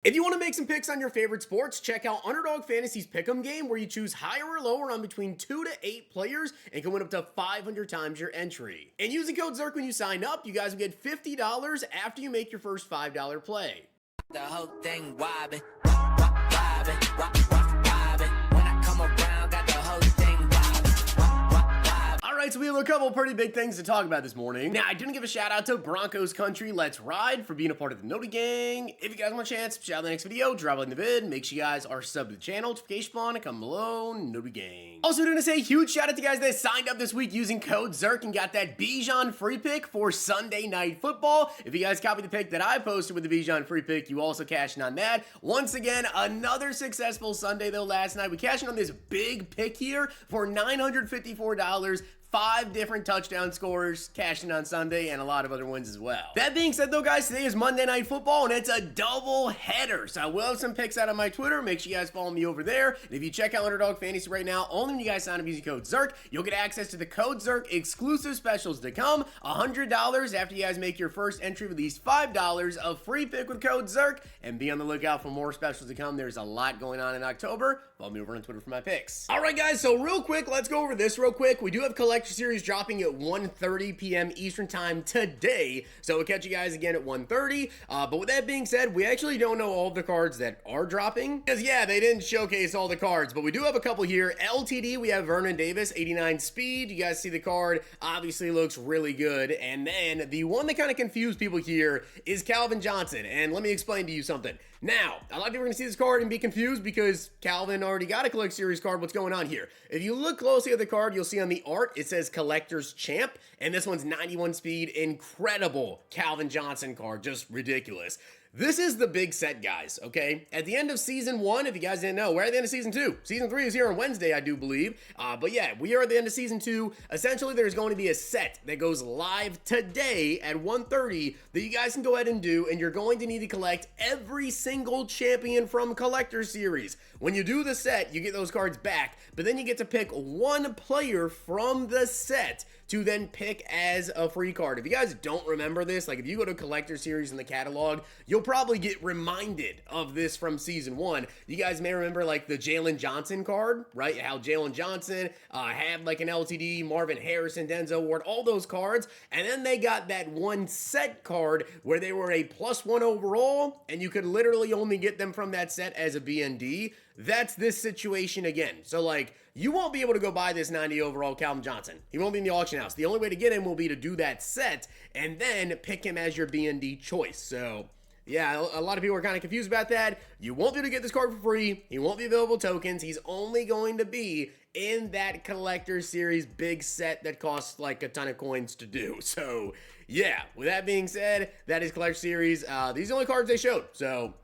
If you want to make some picks on your favorite sports, check out Underdog Fantasy's Pick'em game, where you choose higher or lower on between 2 to 8 players and can win up to 500 times your entry. And using code ZIRK when you sign up, you guys will get $50 after you make your first $5 play. The whole thing wobbin', wobbin', wobbin'. When I come around, got the whole thing wobbin'. Alright, so we have a couple pretty big things to talk about this morning. Now, I didn't give a shout out to Broncos Country Let's Ride for being a part of the Noti Gang. If you guys want a chance, shout out the next video, drop a like in the vid, make sure you guys are subbed to the channel, notification bell, and comment below, Noti Gang. Also, we're gonna say a huge shout out to guys that signed up this week using code ZIRK and got that Bijan free pick for Sunday Night Football. If you guys copied the pick that I posted with the Bijan free pick, you also cashed in on that. Once again, another successful Sunday though last night. We cashed in on this big pick here for $954. 5 different touchdown scorers cashing on Sunday and a lot of other ones as well. That being said though, guys, today is Monday Night Football and it's a double header. So I will have some picks out on my Twitter. Make sure you guys follow me over there. And if you check out Underdog Fantasy right now, only when you guys sign up using code ZIRK, you'll get access to the code ZIRK exclusive specials to come. $100 after you guys make your first entry with these $5 of free pick with code ZIRK. And be on the lookout for more specials to come. There's a lot going on in October. Follow me over on Twitter for my picks. All right, guys, so real quick, let's go over this real quick. We do have Collector Series dropping at 1:30 p.m. Eastern Time today, so we'll catch you guys again at 1:30. But with that being said, we actually don't know all the cards that are dropping, because yeah, they didn't showcase all the cards, but we do have a couple here. LTD, we have Vernon Davis, 89 speed. You guys see the card, obviously looks really good. And then the one that kind of confused people here is Calvin Johnson, and let me explain to you something. Now, a lot of people are going to see this card and be confused because Calvin already got a Collect Series card. What's going on here? If you look closely at the card, you'll see on the art, it says Collector's Champ, and this one's 91 speed. Incredible Calvin Johnson card, just ridiculous. This is the big set, guys, okay? At the end of Season 1, if you guys didn't know, we're at the end of Season 2. Season 3 is here on Wednesday, I do believe. But yeah, we are at the end of Season 2. Essentially, there's going to be a set that goes live today at 1:30 that you guys can go ahead and do, and you're going to need to collect every single champion from Collector Series. When you do the set, you get those cards back, but then you get to pick one player from the set to then pick as a free card. If you guys don't remember this, like if you go to Collector Series in the catalog, you'll probably get reminded of this from Season 1. You guys may remember like the Jalen Johnson card, right? How Jalen Johnson had like an LTD, Marvin Harrison, Denzel Ward, all those cards. And then they got that one set card where they were a +1 overall, and you could literally only get them from that set as a BND. That's this situation again. So like, you won't be able to go buy this 90 overall Calvin Johnson. He won't be in the auction house. The only way to get him will be to do that set and then pick him as your BND choice. So yeah, a lot of people are kind of confused about that. You won't be able to get this card for free. He won't be available tokens. He's only going to be in that Collector Series big set that costs like a ton of coins to do. So yeah, with that being said, that is Collector Series. These are the only cards they showed. So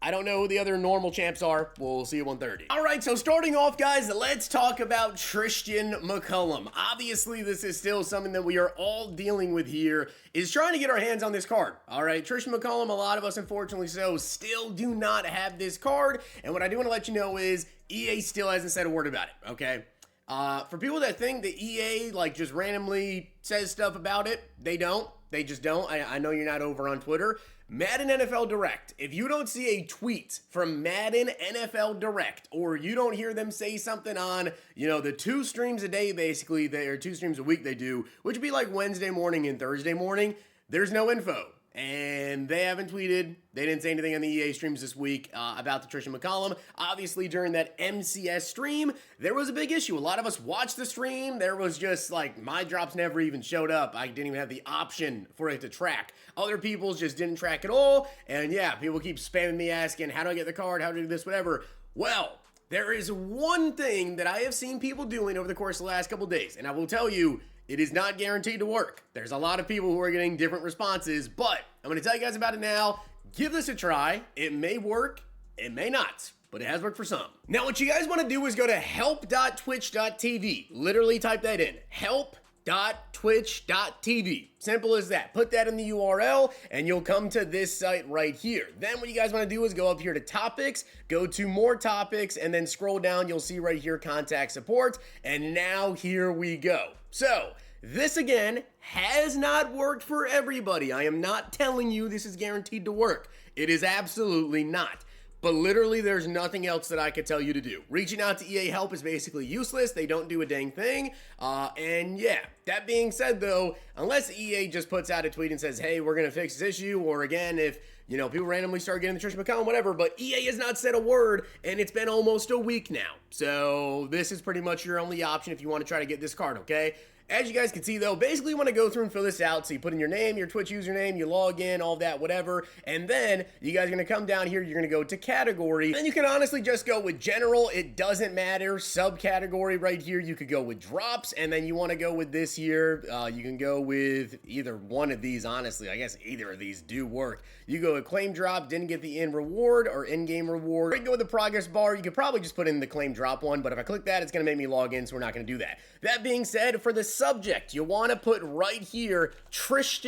I don't know who the other normal champs are. We'll see you at 1:30. All right, so starting off, guys, let's talk about Trish McCollum. Obviously, this is still something that we are all dealing with here, is trying to get our hands on this card. All right, Trish McCollum, a lot of us, unfortunately so, still do not have this card. And what I do want to let you know is EA still hasn't said a word about it, okay? For people that think that EA, like, just randomly says stuff about it, they don't. They just don't. I know you're not over on Twitter. Madden NFL Direct. If you don't see a tweet from Madden NFL Direct, or you don't hear them say something on, you know, the 2 streams a day, basically, or 2 streams a week they do, which would be like Wednesday morning and Thursday morning, there's no info. And they haven't tweeted. They didn't say anything on the EA streams this week about the Trish McCollum. Obviously, during that MCS stream, there was a big issue. A lot of us watched the stream. There was just like, my drops never even showed up. I didn't even have the option for it to track. Other people's just didn't track at all. And yeah, people keep spamming me asking, how do I get the card? How do I do this? Whatever. Well, there is one thing that I have seen people doing over the course of the last couple days. And I will tell you, it is not guaranteed to work. There's a lot of people who are getting different responses, but I'm going to tell you guys about it now. Give this a try. It may work. It may not, but it has worked for some. Now, what you guys want to do is go to help.twitch.tv. Literally type that in. Help.twitch.tv. Simple as that. Put that in the URL and you'll come to this site right here. Then what you guys want to do is go up here to topics, go to more topics, and then scroll down. You'll see right here contact support. And now here we go. So this again has not worked for everybody. I am not telling you this is guaranteed to work. It is absolutely not. but literally there's nothing else that I could tell you to do. Reaching out to EA Help is basically useless. They don't do a dang thing. And yeah, that being said though, unless EA just puts out a tweet and says, hey, we're going to fix this issue, or again, if you know, people randomly start getting the Trish Mccollum, whatever, but EA has not said a word, and it's been almost a week now. So this is pretty much your only option if you want to try to get this card, okay? As you guys can see though, basically you want to go through and fill this out. So you put in your name, your Twitch username, you log in, all that, whatever. And then you guys are going to come down here. You're going to go to category. Then you can honestly just go with general. It doesn't matter. Subcategory right here. You could go with drops. And then you want to go with this here. You can go with either one of these, honestly. I guess either of these do work. You go with claim drop, didn't get the in reward or in-game reward. Or you can go with the progress bar. You could probably just put in the claim drop one. But if I click that, it's going to make me log in. So we're not going to do that. That being said, for the subject, you want to put right here Trish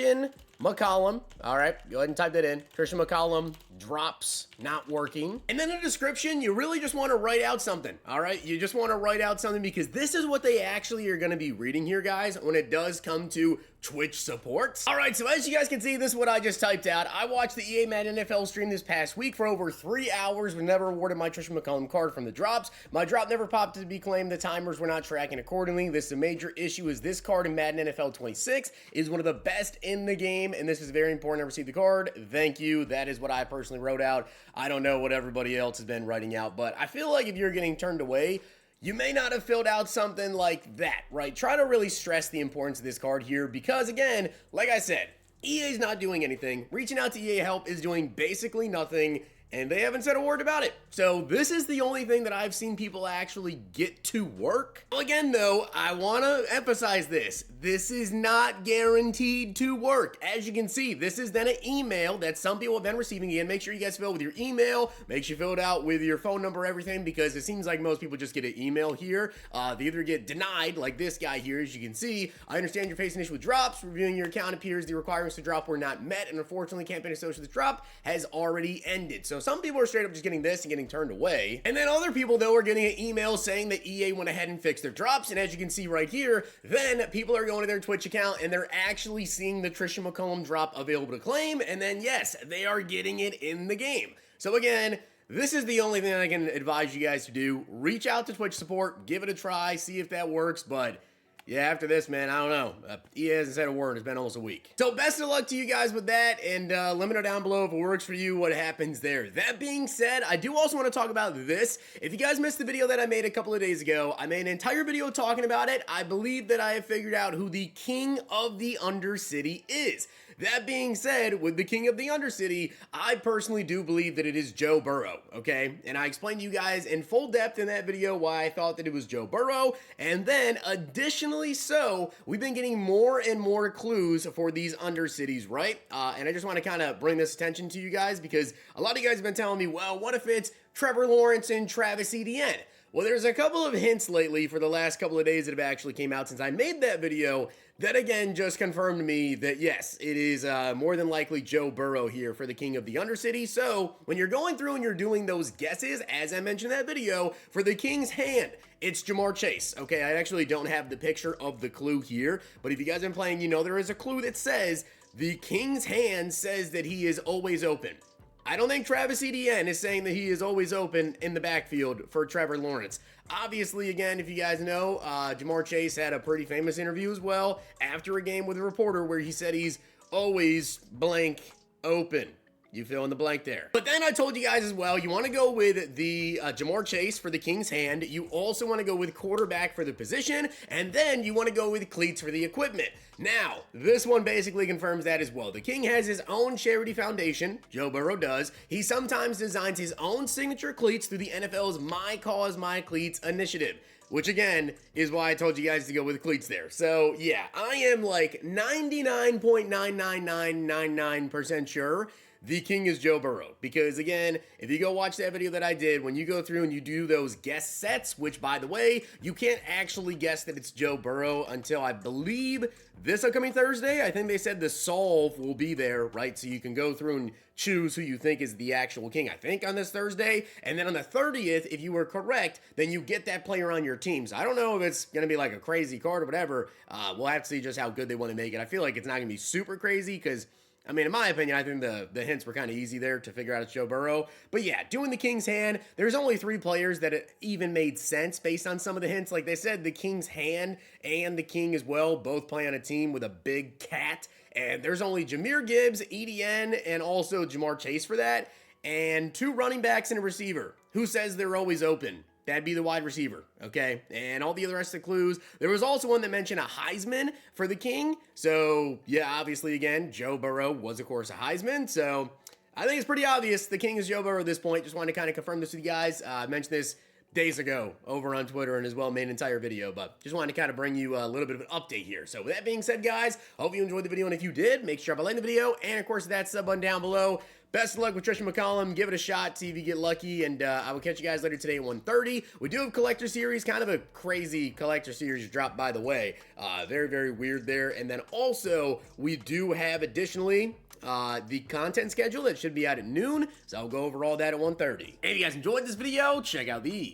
Mccollum. All right, go ahead and type that in. Trish Mccollum drops not working. And then in the description, you really just want to write out something. All right, you just want to write out something because this is what they actually are going to be reading here, guys, when it does come to Twitch support. All right, so as you guys can see, this is what I just typed out. I watched the EA Madden NFL stream this past week for over 3 hours. Was never awarded my Trish Mccollum card from the drops. My drop never popped to be claimed. The timers were not tracking accordingly. This is a major issue. Is this card in Madden NFL 26 is one of the best in the game, and this is very important. I received the card. Thank you. That is what I personally wrote out. I don't know what everybody else has been writing out, but I feel like if you're getting turned away, you may not have filled out something like that, right? Try to really stress the importance of this card here because, again, like I said, EA's not doing anything. Reaching out to EA Help is doing basically nothing, and they haven't said a word about it. So this is the only thing that I've seen people actually get to work. Well, again, though, I want to emphasize this. This is not guaranteed to work. As you can see, this is then an email that some people have been receiving. Again, make sure you guys fill it with your email. Make sure you fill it out with your phone number, everything, because it seems like most people just get an email here. They either get denied, like this guy here, as you can see. I understand you're facing an issue with drops. Reviewing your account appears the requirements to drop were not met, and unfortunately, campaign associated with this drop has already ended. So some people are straight up just getting this and getting turned away. And then other people, though, are getting an email saying that EA went ahead and fixed their drops. And as you can see right here, then people are going to their Twitch account and they're actually seeing the Trish Mccollum drop available to claim. And then, yes, they are getting it in the game. So again, this is the only thing I can advise you guys to do. Reach out to Twitch support, give it a try, see if that works. But yeah, after this, man, I don't know. EA hasn't said a word. It's been almost a week. So best of luck to you guys with that, and let me know down below if it works for you, what happens there. That being said, I do also want to talk about this. If you guys missed the video that I made a couple of days ago, I made an entire video talking about it. I believe that I have figured out who the king of the Undercity is. That being said, with the king of the Undercity, I personally do believe that it is Joe Burrow, okay? And I explained to you guys in full depth in that video why I thought that it was Joe Burrow. And then, additionally so, we've been getting more and more clues for these Undercities, right? And I just want to kind of bring this attention to you guys because a lot of you guys have been telling me, well, what if it's Trevor Lawrence and Travis Etienne? Well, there's a couple of hints lately for the last couple of days that have actually came out since I made that video that again just confirmed to me that yes, it is more than likely Joe Burrow here for the king of the Undercity. So when you're going through and you're doing those guesses, as I mentioned in that video, for the king's hand, it's Ja'Marr Chase. Okay, I actually don't have the picture of the clue here, but if you guys have been playing, you know there is a clue that says the king's hand says that he is always open. I don't think Travis Etienne is saying that he is always open in the backfield for Trevor Lawrence. Obviously, again, if you guys know, Ja'Marr Chase had a pretty famous interview as well after a game with a reporter where he said he's always blank open. You fill in the blank there. But then I told you guys as well, you want to go with the Ja'Marr Chase for the king's hand. You also want to go with quarterback for the position. And then you want to go with cleats for the equipment. Now, this one basically confirms that as well. The king has his own charity foundation. Joe Burrow does. He sometimes designs his own signature cleats through the NFL's My Cause, My Cleats initiative. Which again, is why I told you guys to go with cleats there. So yeah, I am like 99.99999% sure the king is Joe Burrow. Because again, if you go watch that video that I did, when you go through and you do those guess sets, which by the way, you can't actually guess that it's Joe Burrow until I believe this upcoming Thursday. I think they said the solve will be there, right? So you can go through and choose who you think is the actual king, I think on this Thursday. And then on the 30th, if you were correct, then you get that player on your team. So I don't know if it's going to be like a crazy card or whatever. We'll have to see just how good they want to make it. I feel like it's not going to be super crazy because I mean, in my opinion, I think the hints were kind of easy there to figure out it's Joe Burrow. But yeah, doing the King's hand, there's only 3 players that it even made sense based on some of the hints. Like they said, the King's hand and the King as well both play on a team with a big cat. And there's only Jahmyr Gibbs, EDN, and also Jamar Chase for that. And 2 running backs and a receiver. Who says they're always open? That'd be the wide receiver, okay? And all the other rest of the clues. There was also one that mentioned a Heisman for the King. So, yeah, obviously, again, Joe Burrow was, of course, a Heisman. So, I think it's pretty obvious the King is Joe Burrow at this point. Just wanted to kind of confirm this with you guys. I mentioned this days ago over on Twitter and as well made an entire video, but just wanted to kind of bring you a little bit of an update here. So, with that being said, guys, hope you enjoyed the video. And if you did, make sure to like the video. And, of course, that sub button down below. Best of luck with Trish Mccollum. Give it a shot, see if you get lucky, and I will catch you guys later today at 1:30. We do have a collector series, kind of a crazy collector series dropped, by the way. Very, very weird there. And then also, we do have additionally the content schedule that should be out at noon, so I'll go over all that at 1:30. And if you guys enjoyed this video, check out these.